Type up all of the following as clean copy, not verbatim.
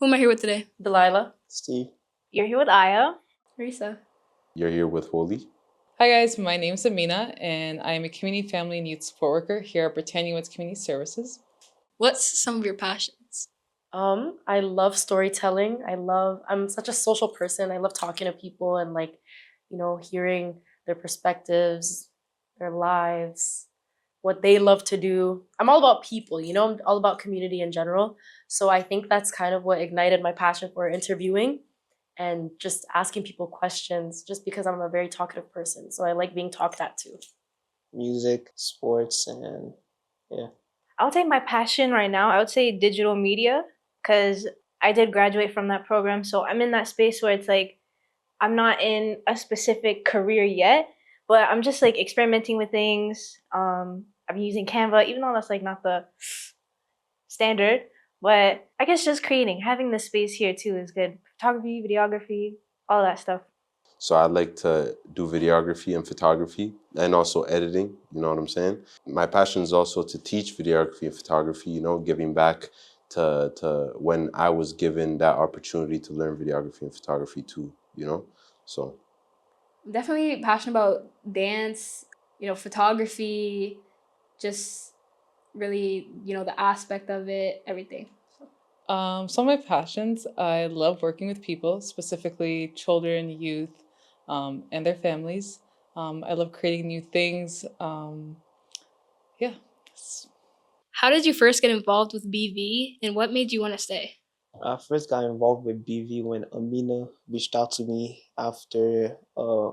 Who am I here with today? Delilah. Steve. You're here with Aya. Risa. You're here with Holy. Hi guys, my name is Amina and I am a community family and youth support worker here at Britannia Woods Community Services. What's some of your passions? I love storytelling. I'm such a social person. I love talking to people and hearing their perspectives, their lives, what they love to do. I'm all about people, I'm all about community in general. So I think that's kind of what ignited my passion for interviewing and just asking people questions just because I'm a very talkative person. So I like being talked at too. Music, sports, and yeah. I would say my passion right now, I would say digital media, because I did graduate from that program. So I'm in that space where it's like, I'm not in a specific career yet, but I'm just like experimenting with things. I'm using Canva, even though that's like not the standard, but I guess just creating, having the space here too is good. Photography, videography, all that stuff. So I like to do videography and photography and also editing, you know what I'm saying? My passion is also to teach videography and photography, giving back to when I was given that opportunity to learn videography and photography too, so. I'm definitely passionate about dance, photography, just really, the aspect of it, everything. Some of my passions, I love working with people, specifically children, youth, and their families. I love creating new things. Yeah. How did you first get involved with BV and what made you want to stay? I first got involved with BV when Amina reached out to me after a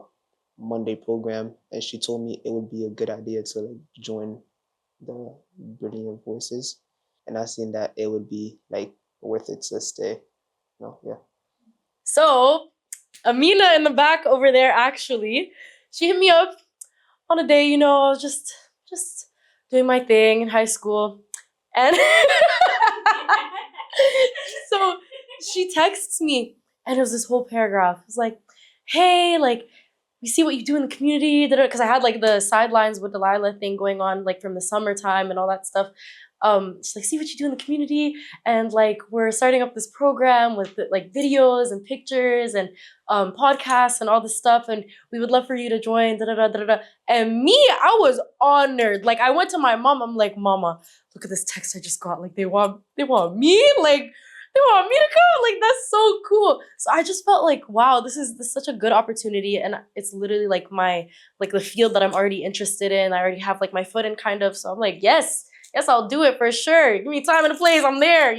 Monday program, and she told me it would be a good idea to join the Brilliant Voices, and I seen that it would be worth it to stay. Yeah. So Amina in the back over there, actually, she hit me up on a day, I was just doing my thing in high school. And so she texts me and it was this whole paragraph. It was like, hey, we see what you do in the community, because I had the sidelines with Delilah thing going on from the summertime and all that stuff. She's like, see what you do in the community, and we're starting up this program with videos and pictures and podcasts and all this stuff, and we would love for you to join. And me, I was honored. I went to my mom. I'm like, Mama, look at this text I just got. They want me. They want me to go. That's so cool. So I just felt wow, this is such a good opportunity, and it's literally my the field that I'm already interested in. I already have my foot in kind of. So I'm like, yes, I'll do it for sure. Give me time and a place, I'm there,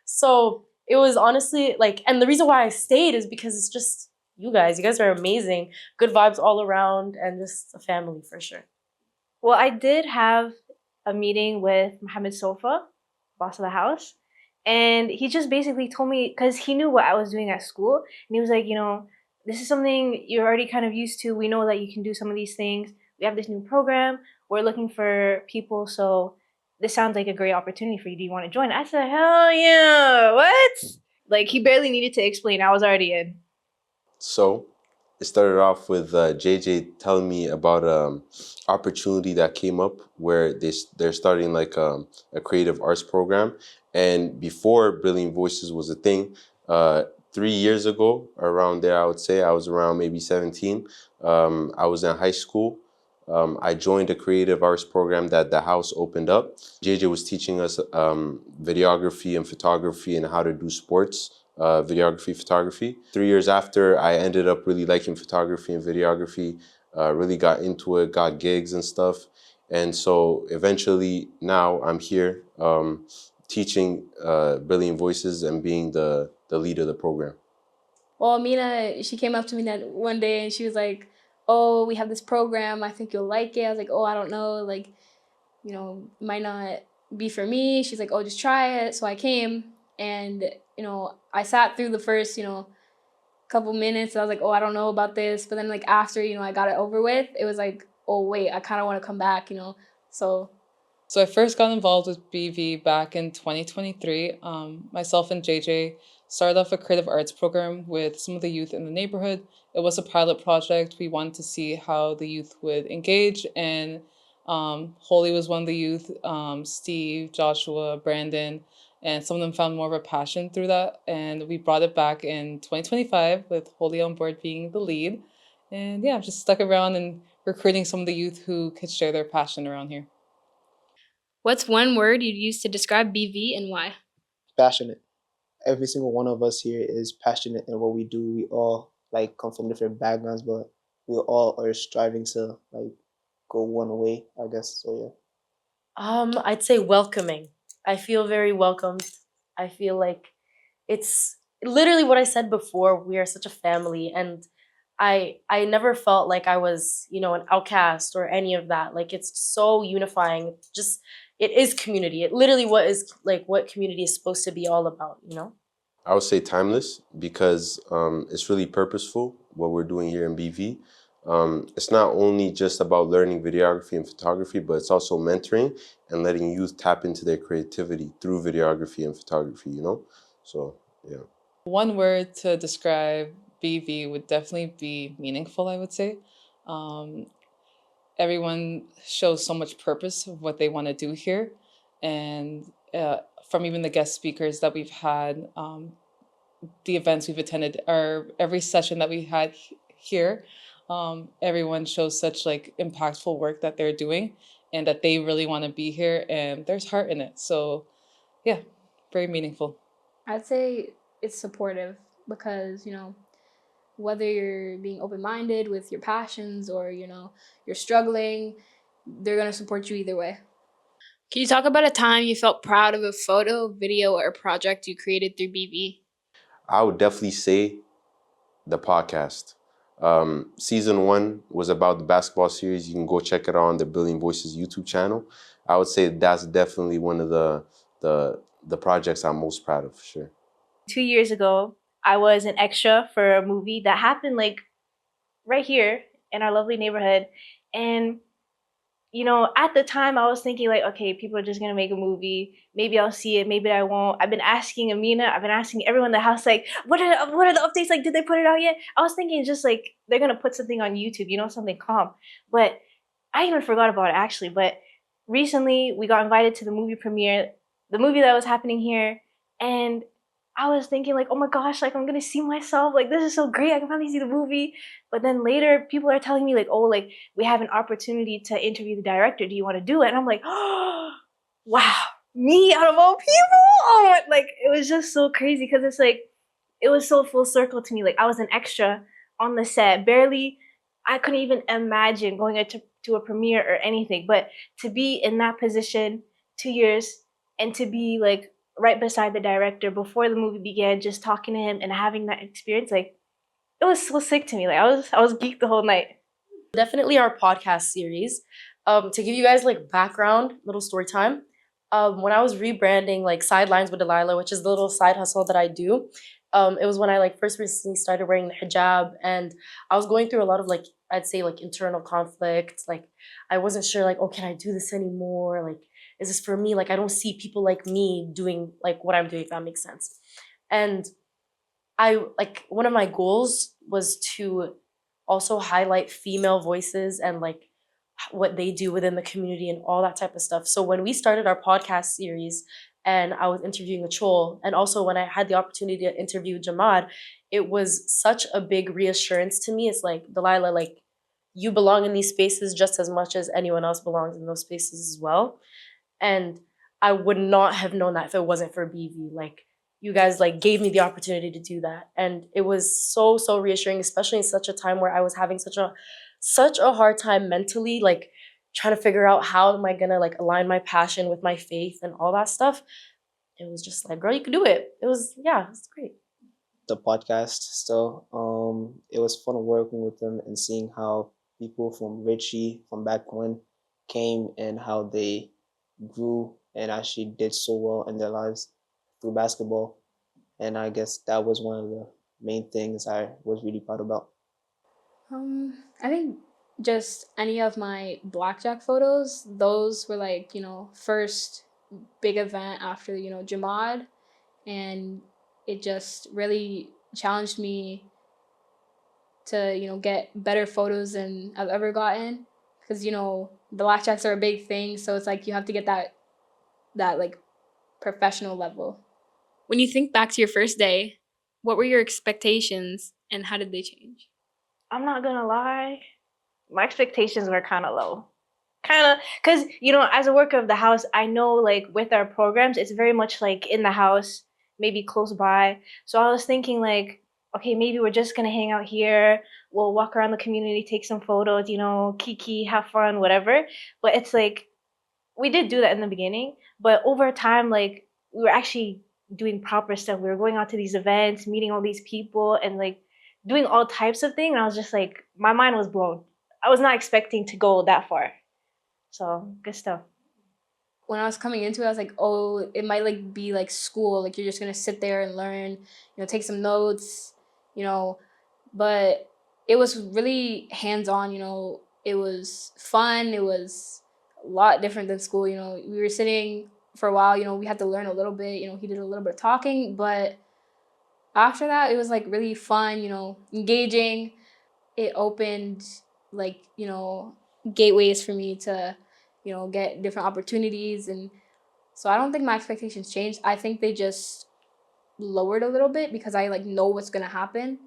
So it was honestly and the reason why I stayed is because it's just you guys. You guys are amazing. Good vibes all around, and just a family for sure. Well, I did have a meeting with Mohammed Sofa, boss of the house. And he just basically told me, because he knew what I was doing at school, and he was like, this is something you're already kind of used to. We know that you can do some of these things. We have this new program. We're looking for people, so this sounds like a great opportunity for you. Do you want to join? I said, hell yeah, what? He barely needed to explain. I was already in. So it started off with JJ telling me about an opportunity that came up where they're starting a creative arts program. And before Brilliant Voices was a thing, 3 years ago, around there, I would say, I was around maybe 17. I was in high school. I joined a creative arts program that the house opened up. JJ was teaching us videography and photography and how to do sports, videography, photography. 3 years after, I ended up really liking photography and videography, really got into it, got gigs and stuff. And so eventually now I'm here teaching Brilliant Voices and being the lead of the program. Well, Amina, she came up to me that one day and she was like, oh, we have this program. I think you'll like it. I was like, oh, I don't know. Might not be for me. She's like, oh, just try it. So I came and, I sat through the first, couple minutes. I was like, oh, I don't know about this. But then after, I got it over with, it was like, oh, wait, I kind of want to come back, So I first got involved with BV back in 2023. Myself and JJ started off a creative arts program with some of the youth in the neighborhood. It was a pilot project. We wanted to see how the youth would engage, and Holy was one of the youth, Steve, Joshua, Brandon, and some of them found more of a passion through that. And we brought it back in 2025 with Holy on Board being the lead. And yeah, just stuck around and recruiting some of the youth who could share their passion around here. What's one word you'd use to describe BV and why? Passionate. Every single one of us here is passionate in what we do. We all like come from different backgrounds, but we all are striving to like go one way, I guess. So yeah. I'd say welcoming. I feel very welcomed. I feel like it's literally what I said before. We are such a family, and I never felt like I was, an outcast or any of that. Like it's so unifying. Just it is community. It literally what community is supposed to be all about. I would say timeless because it's really purposeful what we're doing here in BV. It's not only just about learning videography and photography, but it's also mentoring and letting youth tap into their creativity through videography and photography. So, yeah. One word to describe BV would definitely be meaningful, I would say. Um, Everyone shows so much purpose of what they want to do here. And from even the guest speakers that we've had, the events we've attended, or every session that we had here, everyone shows such like impactful work that they're doing and that they really want to be here and there's heart in it. So yeah, very meaningful. I'd say it's supportive because, whether you're being open-minded with your passions or, you're struggling, they're going to support you either way. Can you talk about a time you felt proud of a photo, video, or project you created through BV? I would definitely say the podcast. Season 1 was about the basketball series. You can go check it out on the Brilliant Voices YouTube channel. I would say that's definitely one of the projects I'm most proud of, for sure. 2 years ago, I was an extra for a movie that happened like right here in our lovely neighborhood. And at the time I was thinking like, okay, people are just gonna make a movie. Maybe I'll see it, maybe I won't. I've been asking Amina, I've been asking everyone in the house, like, what are the updates? Like, did they put it out yet? I was thinking just like they're gonna put something on YouTube, something calm. But I even forgot about it actually. But recently we got invited to the movie premiere, the movie that was happening here, and I was thinking like, oh my gosh, like I'm gonna see myself, like this is so great, I can finally see the movie. But then later people are telling me like, oh, like we have an opportunity to interview the director. Do you want to do it? And I'm like, oh, wow, me out of all people? Oh, like it was just so crazy because it's like it was so full circle to me. Like I was an extra on the set, barely. I couldn't even imagine going to a premiere or anything. But to be in that position 2 years and to be like right beside the director before the movie began, just talking to him and having that experience, like it was so sick to me. Like I was geeked the whole night. Definitely our podcast series. To give you guys like background, little story time. When I was rebranding like Sidelines with Delilah, which is the little side hustle that I do, it was when I like first recently started wearing the hijab, and I was going through a lot of like I'd say like internal conflict. Like I wasn't sure like, oh, can I do this anymore? Like, is this for me? Like I don't see people like me doing like what I'm doing, if that makes sense. And I like one of my goals was to also highlight female voices and like what they do within the community and all that type of stuff. So when we started our podcast series and I was interviewing Achol, and also when I had the opportunity to interview Jamad, it was such a big reassurance to me. It's like, Delilah, like you belong in these spaces just as much as anyone else belongs in those spaces as well. And I would not have known that if it wasn't for BV. Like you guys like gave me the opportunity to do that, and it was so reassuring, especially in such a time where I was having such a hard time mentally, like trying to figure out how am I gonna like align my passion with my faith and all that stuff. It was just like, girl, you can do it. It was great. The podcast still, it was fun working with them and seeing how people from Richie from back when came and how they grew and actually did so well in their lives through basketball. And I guess that was one of the main things I was really proud about. I think just any of my blackjack photos, those were like, first big event after, Jamad. And it just really challenged me to, get better photos than I've ever gotten. Because, the blackjacks are a big thing. So it's like you have to get that like professional level. When you think back to your first day, what were your expectations and how did they change? I'm not gonna lie, my expectations were kind of low. Kind of, because, you know, as a worker of the house, I know, like, with our programs, it's very much like in the house, maybe close by. So I was thinking, like, okay, maybe we're just gonna hang out here. We'll walk around the community, take some photos, you know, kiki, have fun, whatever. But it's like, we did do that in the beginning, but over time, like, we were actually doing proper stuff. We were going out to these events, meeting all these people, and like doing all types of things. And I was just like, my mind was blown. I was not expecting to go that far. So good stuff. When I was coming into it, I was like, oh, it might like be like school, like you're just gonna sit there and learn, you know, take some notes, you know, but it was really hands-on, you know, it was fun, it was a lot different than school, you know, we were sitting for a while, you know, we had to learn a little bit, you know, he did a little bit of talking, but after that, it was like really fun, you know, engaging. It opened like, you know, gateways for me to, you know, get different opportunities. And so I don't think my expectations changed. I think they just lowered a little bit because I like know what's gonna happen.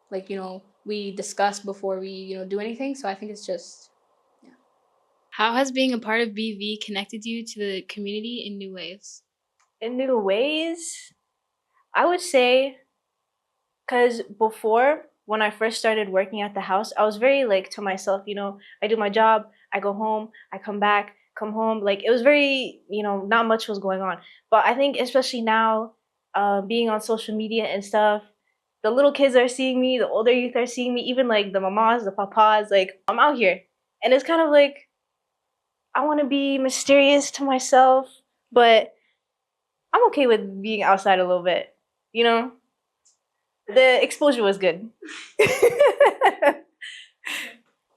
Like, you know, we discuss before we, you know, do anything. So I think it's just, yeah. How has being a part of BV connected you to the community in new ways? In new ways, I would say, because before, when I first started working at the house, I was very like to myself, you know, I do my job, I go home, I come back, come home. Like, it was very, you know, not much was going on. But I think especially now, being on social media and stuff, the little kids are seeing me, the older youth are seeing me, even like the mamas, the papas, like, I'm out here. And it's kind of like, I want to be mysterious to myself, but I'm okay with being outside a little bit, you know? The exposure was good.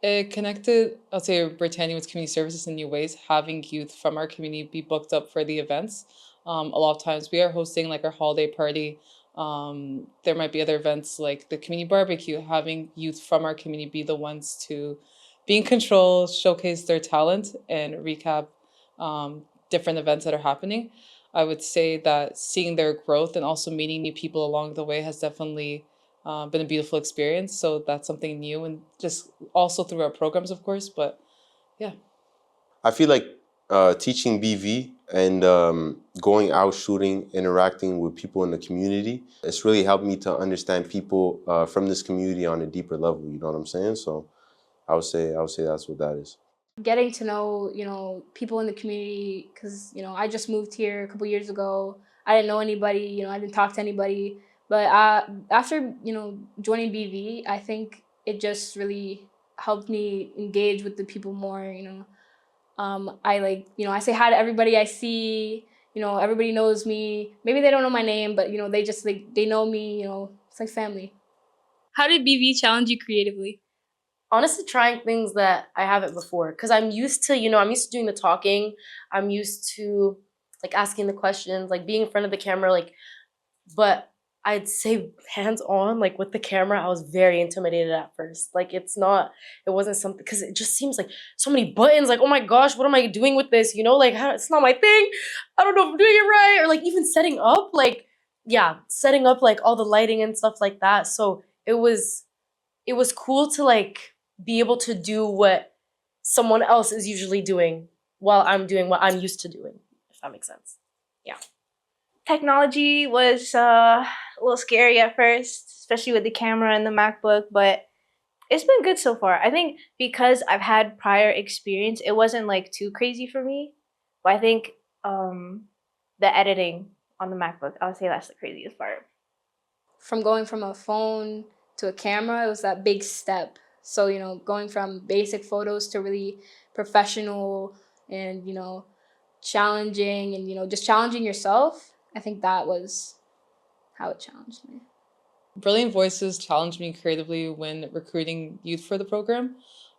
It connected, I'll say, Britannia with community services in new ways, having youth from our community be booked up for the events. A lot of times we are hosting like our holiday party. There might be other events like the community barbecue, having youth from our community be the ones to be in control, showcase their talent, and recap different events that are happening. I would say that seeing their growth and also meeting new people along the way has definitely been a beautiful experience. So that's something new and just also through our programs, of course. But yeah. I feel like teaching BV and going out shooting, interacting with people in the community, it's really helped me to understand people from this community on a deeper level. You know what I'm saying? So I would say that's what that is. Getting to know, you know, people in the community, because, you know, I just moved here a couple years ago. I didn't know anybody, you know, I didn't talk to anybody. But after, you know, joining BV, I think it just really helped me engage with the people more, you know. I like, you know, I say hi to everybody I see, you know, everybody knows me. Maybe they don't know my name, but, you know, they just like, they know me, you know, it's like family. How did BV challenge you creatively? Honestly, trying things that I haven't before, because I'm used to, you know, I'm used to doing the talking. I'm used to like asking the questions, like being in front of the camera, like, but I'd say hands on, like with the camera, I was very intimidated at first. Like, it wasn't something, because it just seems like so many buttons, like, oh my gosh, what am I doing with this? You know, like, it's not my thing. I don't know if I'm doing it right. Or like even setting up, like, yeah, setting up like all the lighting and stuff like that. So it was cool to like be able to do what someone else is usually doing while I'm doing what I'm used to doing, if that makes sense. Yeah. Technology was a little scary at first, especially with the camera and the MacBook, but it's been good so far. I think because I've had prior experience, it wasn't like too crazy for me. But I think the editing on the MacBook, I would say that's the craziest part. From going from a phone to a camera, it was that big step. So, you know, going from basic photos to really professional and, you know, challenging and, you know, just challenging yourself, I think that was how it challenged me. Brilliant Voices challenged me creatively when recruiting youth for the program.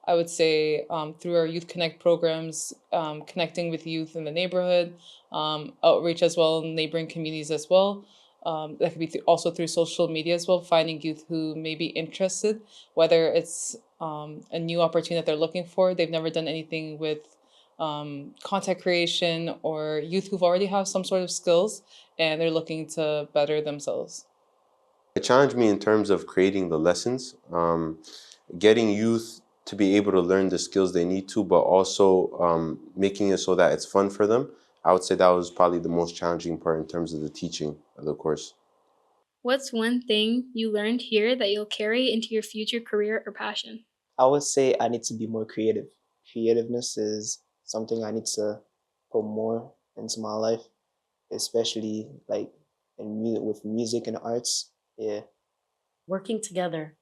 I would say through our Youth Connect programs, connecting with youth in the neighborhood, outreach as well, neighboring communities as well. That could be also through social media as well, finding youth who may be interested, whether it's a new opportunity that they're looking for. They've never done anything with content creation, or youth who've already have some sort of skills and they're looking to better themselves. It challenged me in terms of creating the lessons, getting youth to be able to learn the skills they need to, but also making it so that it's fun for them. I would say that was probably the most challenging part in terms of the teaching of the course. What's one thing you learned here that you'll carry into your future career or passion? I would say I need to be more creative. Creativeness is something I need to put more into my life, especially like with music and arts. Yeah. Working together,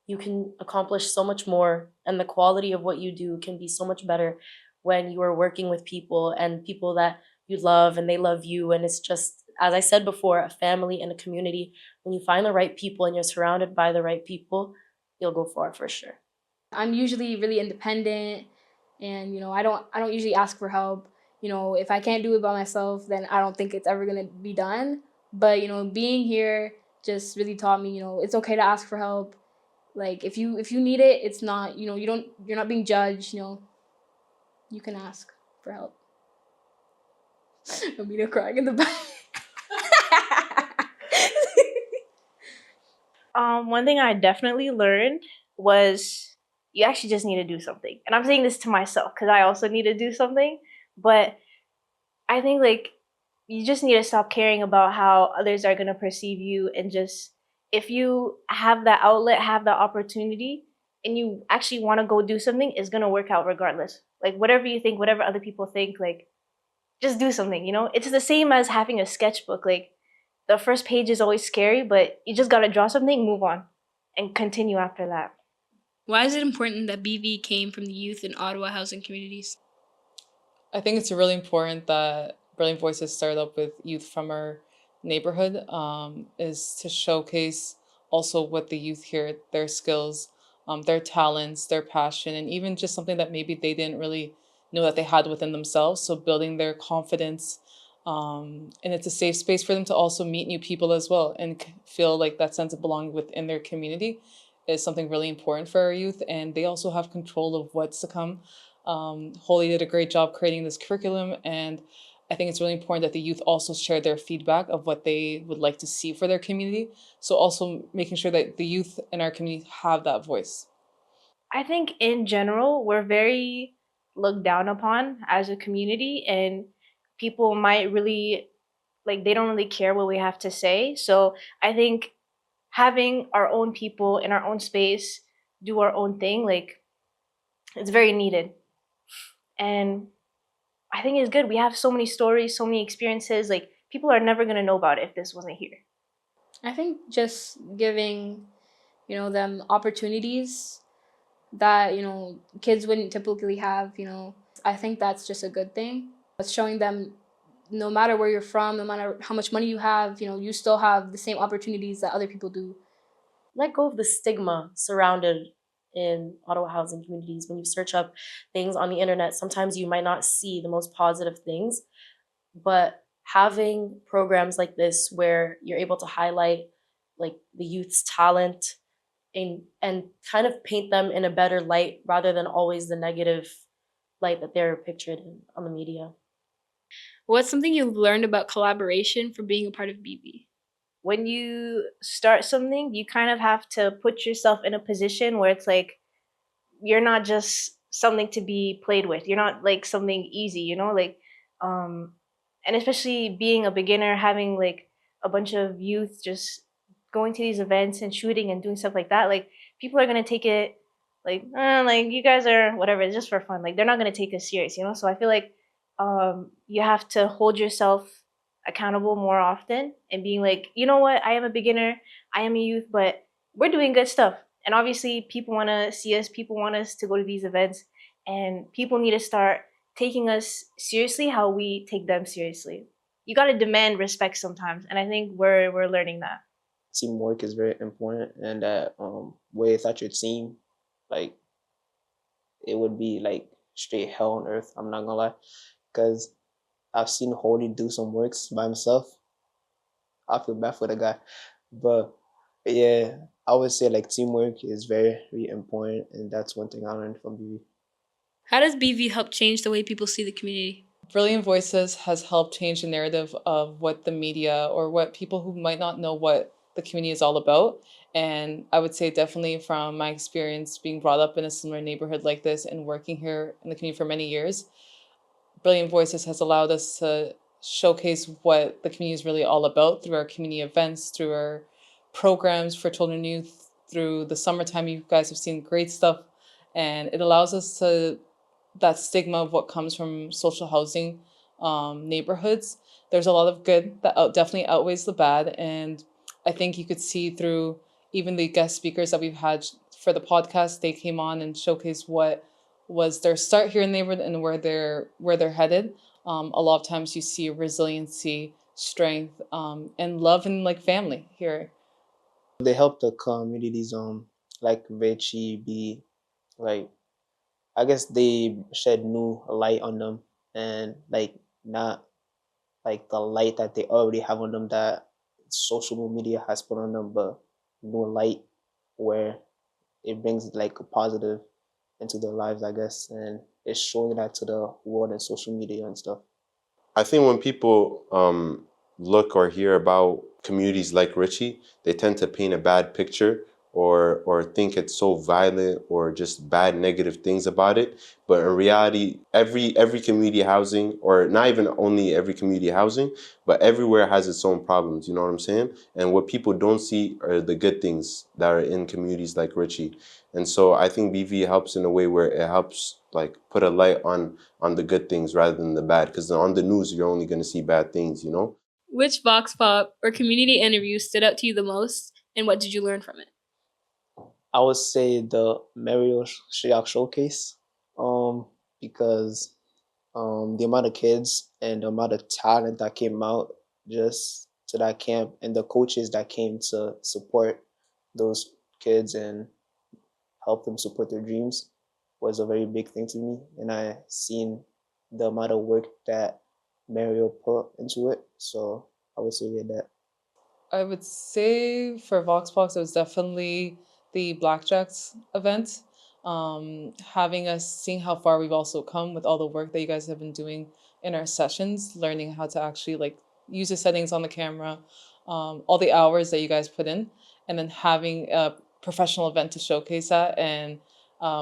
you can accomplish so much more, and the quality of what you do can be so much better when you are working with people and people that you love and they love you. And it's just, as I said before, a family and a community. When you find the right people and you're surrounded by the right people, you'll go far for sure. I'm usually really independent, and I don't usually ask for help. If I can't do it by myself, then I don't think it's ever going to be done. But being here just really taught me, it's okay to ask for help. Like if you need it, it's not, you're not being judged. You can ask for help. Amina crying in the back. One thing I definitely learned was you actually just need to do something. And I'm saying this to myself because I also need to do something. But I think like you just need to stop caring about how others are gonna perceive you, and just if you have that outlet, have the opportunity, and you actually want to go do something, it's gonna work out regardless. Like whatever you think, whatever other people think, like just do something. It's the same as having a sketchbook. Like the first page is always scary, but you just gotta draw something, move on, and continue after that. Why is it important that BV came from the youth in Ottawa housing communities? I think it's really important that Brilliant Voices started up with youth from our neighborhood, is to showcase also what the youth here, their skills, their talents, their passion, and even just something that maybe they didn't really know that they had within themselves. So building their confidence. And it's a safe space for them to also meet new people as well and feel like that sense of belonging within their community is something really important for our youth. And they also have control of what's to come. Holly did a great job creating this curriculum, and I think it's really important that the youth also share their feedback of what they would like to see for their community. So also making sure that the youth in our community have that voice. I think in general, we're very looked down upon as a community, and people might really like they don't really care what we have to say. So I think having our own people in our own space do our own thing, like it's very needed. And I think it's good. We have so many stories, so many experiences. Like people are never gonna know about it if this wasn't here. I think just giving, them opportunities that, kids wouldn't typically have, I think that's just a good thing. It's showing them no matter where you're from, no matter how much money you have, you still have the same opportunities that other people do. Let go of the stigma surrounded in Ottawa housing communities. When you search up things on the internet, sometimes you might not see the most positive things, but having programs like this where you're able to highlight like the youth's talent and kind of paint them in a better light rather than always the negative light that they're pictured in on the media. What's something you've learned about collaboration from being a part of BB? When you start something, you kind of have to put yourself in a position where it's like you're not just something to be played with. You're not like something easy, like um and especially being a beginner, having like a bunch of youth just going to these events and shooting and doing stuff like that, like people are gonna take it like you guys are whatever, it's just for fun. Like they're not gonna take us serious, So I feel like you have to hold yourself accountable more often and being like, you know what, I am a beginner, I am a youth, but we're doing good stuff. And obviously, people want to see us, people want us to go to these events, and people need to start taking us seriously how we take them seriously. You got to demand respect sometimes, and I think we're learning that. Teamwork is very important, and that without your team, like it would be like straight hell on earth. I'm not gonna lie, because I've seen Holly do some works by himself. I feel bad for the guy, but yeah, I would say like teamwork is very, very important, and that's one thing I learned from BB. How does BV help change the way people see the community? Brilliant Voices has helped change the narrative of what the media or what people who might not know what the community is all about. And I would say, definitely from my experience being brought up in a similar neighborhood like this and working here in the community for many years, Brilliant Voices has allowed us to showcase what the community is really all about through our community events, through our programs for children and youth, through the summertime. You guys have seen great stuff. And it allows us to, that stigma of what comes from social housing neighborhoods. There's a lot of good that definitely outweighs the bad. And I think you could see through even the guest speakers that we've had for the podcast, they came on and showcased what was their start here in the neighborhood and where they're headed. A lot of times you see resiliency, strength, and love and like family here. They help the communities like Richie be like, I guess they shed new light on them, and like not like the light that they already have on them that social media has put on them, but new light where it brings like a positive into their lives, I guess, and it's showing that to the world and social media and stuff. I think when people look or hear about communities like Richie, they tend to paint a bad picture or think it's so violent or just bad negative things about it. But in reality, every community housing, or not even only every community housing, but everywhere has its own problems. You know what I'm saying? And what people don't see are the good things that are in communities like Richie. And so I think BV helps in a way where it helps like put a light on the good things rather than the bad. Because on the news, you're only going to see bad things, you know? Which Vox Pop or community interview stood out to you the most, and what did you learn from it? I would say the Mario Shiak Showcase, because the amount of kids and the amount of talent that came out just to that camp, and the coaches that came to support those kids and help them support their dreams was a very big thing to me. And I seen the amount of work that Mario put into it. So I would say that. I would say for Voxbox, it was definitely the Blackjacks event. Having us seeing how far we've also come with all the work that you guys have been doing in our sessions, learning how to actually like use the settings on the camera, all the hours that you guys put in, and then having a professional event to showcase that. And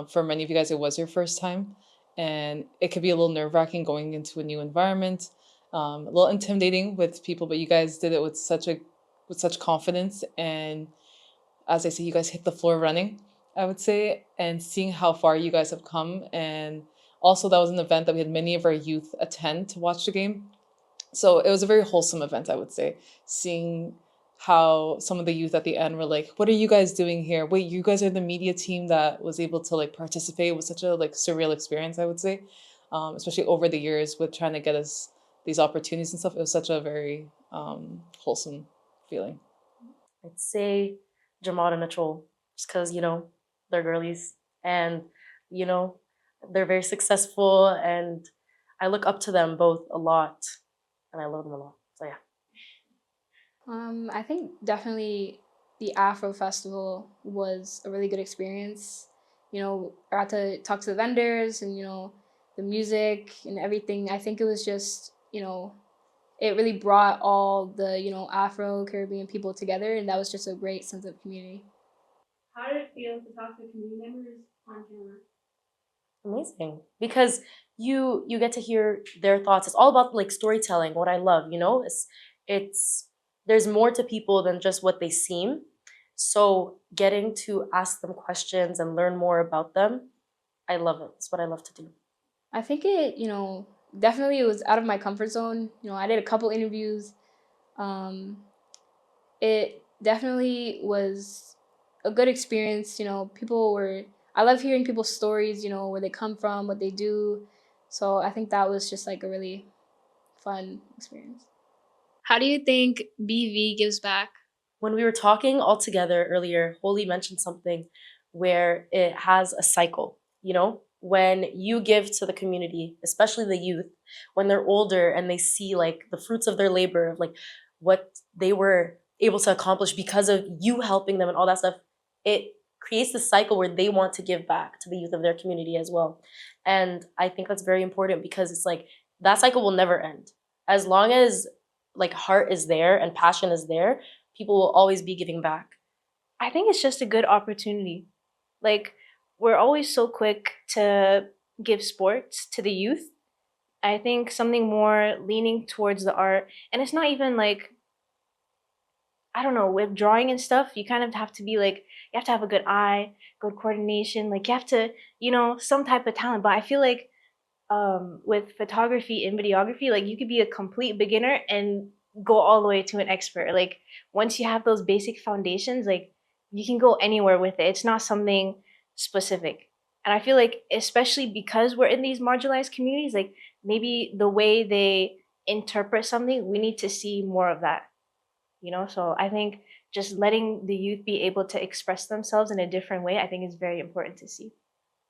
for many of you guys, it was your first time, and it could be a little nerve wracking going into a new environment, a little intimidating with people, but you guys did it with such confidence. And as I say, you guys hit the floor running, I would say, and seeing how far you guys have come. And also, that was an event that we had many of our youth attend to watch the game. So it was a very wholesome event, I would say, seeing how some of the youth at the end were like, what are you guys doing here? Wait, you guys are the media team that was able to like participate. It was such a like surreal experience, I would say, especially over the years with trying to get us these opportunities and stuff. It was such a very wholesome feeling. I'd say Jamal and Mitchell, just because, they're girlies and, you know, they're very successful, and I look up to them both a lot and I love them a lot. So, yeah. I think definitely the Afro Festival was a really good experience. I got to talk to the vendors and, the music and everything. I think it was just, it really brought all the, Afro Caribbean people together, and that was just a great sense of community. How did it feel to talk to community members on camera? Amazing, because you get to hear their thoughts. It's all about like storytelling. What I love, it's there's more to people than just what they seem. So getting to ask them questions and learn more about them, I love it. It's what I love to do. I think it, definitely it was out of my comfort zone. I did a couple interviews. It definitely was a good experience. I love hearing people's stories, where they come from, what they do. So I think that was just like a really fun experience. How do you think BV gives back? When we were talking all together earlier, Holy mentioned something where it has a cycle, when you give to the community, especially the youth, when they're older and they see like the fruits of their labor, of like what they were able to accomplish because of you helping them and all that stuff, it creates the cycle where they want to give back to the youth of their community as well. And I think that's very important because it's like that cycle will never end. As long as like heart is there and passion is there, people will always be giving back. I think it's just a good opportunity. Like, we're always so quick to give sports to the youth. I think something more leaning towards the art, and it's not even like, I don't know, with drawing and stuff, you kind of have to be like, you have to have a good eye, good coordination. Like, you have to, some type of talent. But I feel like with photography and videography, like, you could be a complete beginner and go all the way to an expert. Like, once you have those basic foundations, like, you can go anywhere with it. It's not something specific. And I feel like, especially because we're in these marginalized communities, like, maybe the way they interpret something, we need to see more of that. So I think just letting the youth be able to express themselves in a different way, I think is very important to see.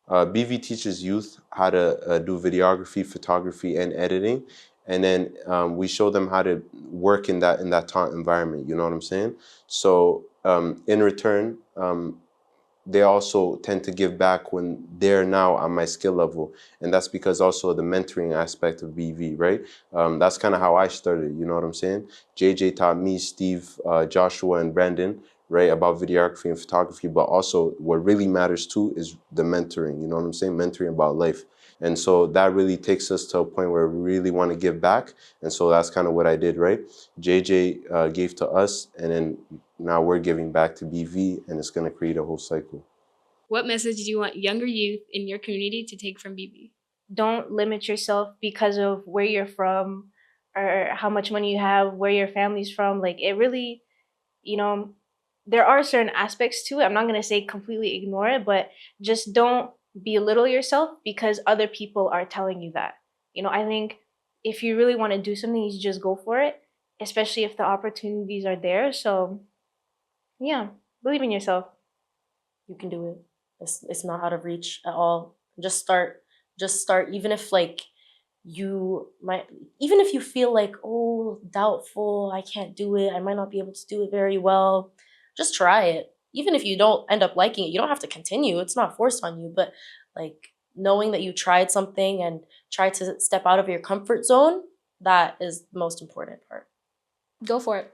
BV teaches youth how to do videography, photography, and editing, and then we show them how to work in that taught environment. You know what I'm saying? So in return, they also tend to give back when they're now on my skill level. And that's because also the mentoring aspect of BV, right? That's kind of how I started, you know what I'm saying? JJ taught me, Steve, Joshua, and Brandon, right, about videography and photography, but also what really matters too is the mentoring, you know what I'm saying? Mentoring about life. And so that really takes us to a point where we really want to give back. And so that's kind of what I did, right? JJ gave to us, and then now we're giving back to BV, and it's going to create a whole cycle. What message do you want younger youth in your community to take from BB? Don't limit yourself because of where you're from or how much money you have, where your family's from. Like, it really, there are certain aspects to it. I'm not going to say completely ignore it, but just don't belittle yourself because other people are telling you that. I think if you really want to do something, you should just go for it, especially if the opportunities are there. So, yeah, believe in yourself. You can do it. It's not out of reach at all. Just start. Just start. Even if like even if you feel like, oh, doubtful, I can't do it, I might not be able to do it very well, just try it. Even if you don't end up liking it, you don't have to continue. It's not forced on you, but like knowing that you tried something and tried to step out of your comfort zone, that is the most important part. Go for it.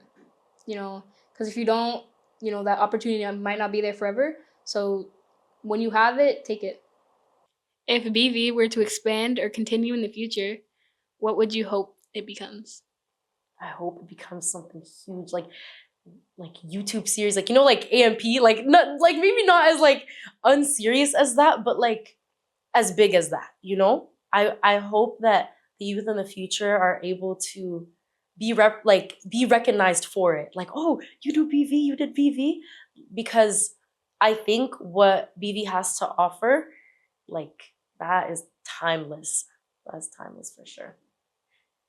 Because if you don't, that opportunity might not be there forever. So when you have it, take it. If BV were to expand or continue in the future, what would you hope it becomes? I hope it becomes something huge, like YouTube series, like like AMP, like not like maybe not as like unserious as that, but like as big as that. I hope that the youth in the future are able to be recognized for it. Like, oh, you do BV, you did BV, because I think what BV has to offer, like that is timeless. That's timeless for sure.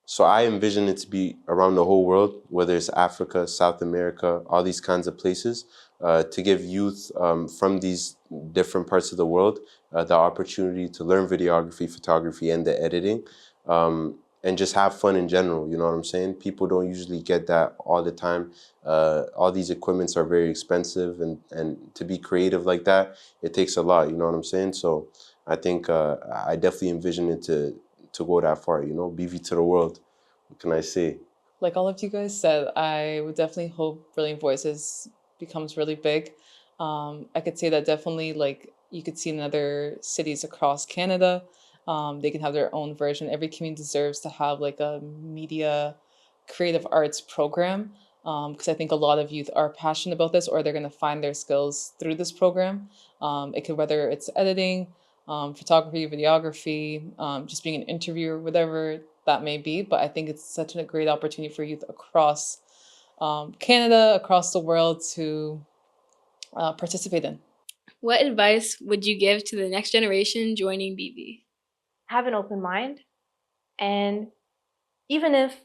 So I envision it to be around the whole world, whether it's Africa, South America, all these kinds of places, to give youth from these different parts of the world the opportunity to learn videography, photography, and the editing, and just have fun in general. You know what I'm saying? People don't usually get that all the time. All these equipments are very expensive, and to be creative like that, it takes a lot. You know what I'm saying? So I think I definitely envision it to go that far, BV to the world. What can I say? Like all of you guys said, I would definitely hope Brilliant Voices becomes really big. I could say that definitely, like, you could see in other cities across Canada, they can have their own version. Every community deserves to have like a media creative arts program, because I think a lot of youth are passionate about this, or they're going to find their skills through this program. It could, whether it's editing, photography, videography, just being an interviewer, whatever that may be. But I think it's such a great opportunity for youth across Canada, across the world to participate in. What advice would you give to the next generation joining BV? Have an open mind. And even if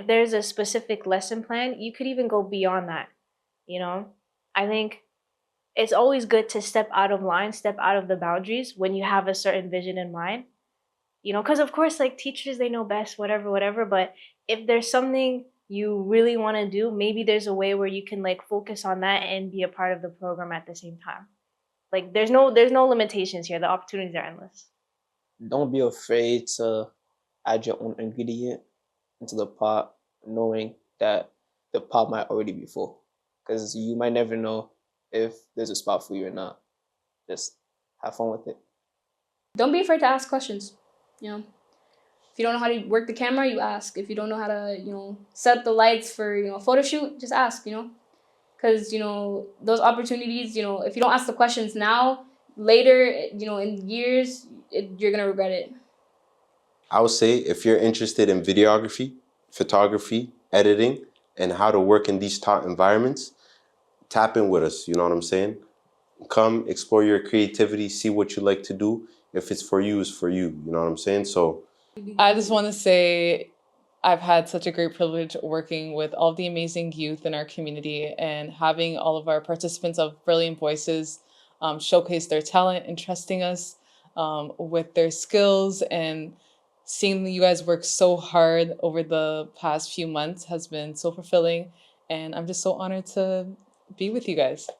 there's a specific lesson plan, you could even go beyond that. I think it's always good to step out of line, step out of the boundaries when you have a certain vision in mind. Because of course, like, teachers, they know best, whatever, but if there's something you really want to do, maybe there's a way where you can like focus on that and be a part of the program at the same time. Like there's no limitations here. The opportunities are endless. Don't be afraid to add your own ingredient into the pot, knowing that the pot might already be full. Because you might never know if there's a spot for you or not. Just have fun with it. Don't be afraid to ask questions. You know, if you don't know how to work the camera, you ask. If you don't know how to, set the lights for, a photo shoot, just ask, Because, those opportunities, if you don't ask the questions now, later, in years, you're going to regret it. I would say if you're interested in videography, photography, editing, and how to work in these taught environments, tap in with us, you know what I'm saying? Come explore your creativity, see what you like to do. If it's for you, it's for you, you know what I'm saying? So I just want to say I've had such a great privilege working with all the amazing youth in our community and having all of our participants of Brilliant Voices showcase their talent and trusting us with their skills, and seeing you guys work so hard over the past few months has been so fulfilling. And I'm just so honored to be with you guys.